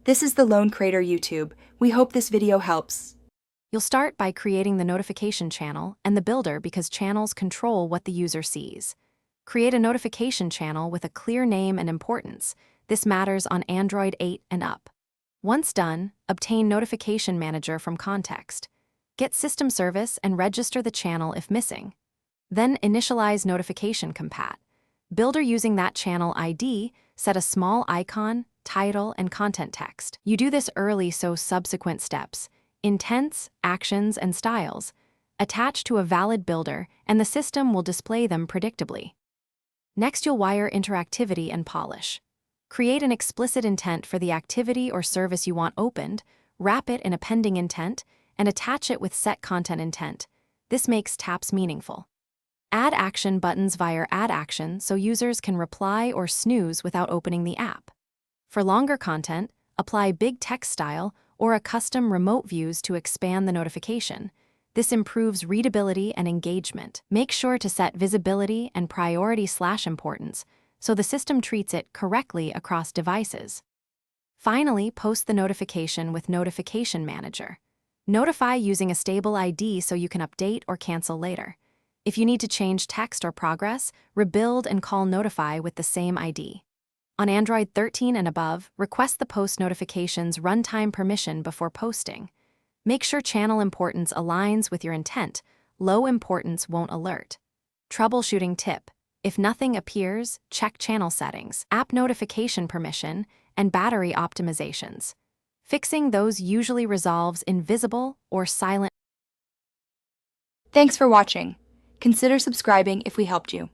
This is the Lone Crater YouTube. We hope this video helps. You'll start by creating the notification channel and the builder because channels control what the user sees. Create a notification channel with a clear name and importance. This matters on Android 8 and up. Once done, obtain Notification Manager from Context. Get system service and register the channel if missing. Then initialize Notification Compat. Builder using that channel ID, set a small icon, title, and content text. You do this early so subsequent steps, intents, actions, and styles, attach to a valid builder and the system will display them predictably. Next, you'll wire interactivity and polish. Create an explicit intent for the activity or service you want opened, wrap it in a pending intent, and attach it with set content intent. This makes taps meaningful. Add action buttons via Add Action so users can reply or snooze without opening the app. For longer content, apply big text style or a custom remote views to expand the notification. This improves readability and engagement. Make sure to set visibility and priority/importance so the system treats it correctly across devices. Finally, post the notification with Notification Manager. Notify using a stable ID so you can update or cancel later. If you need to change text or progress, rebuild and call Notify with the same ID. On Android 13 and above, request the post notifications runtime permission before posting. Make sure channel importance aligns with your intent. Low importance won't alert. Troubleshooting tip: if nothing appears, check channel settings, app notification permission, and battery optimizations. Fixing those usually resolves invisible or silent. Thanks for watching. Consider subscribing if we helped you.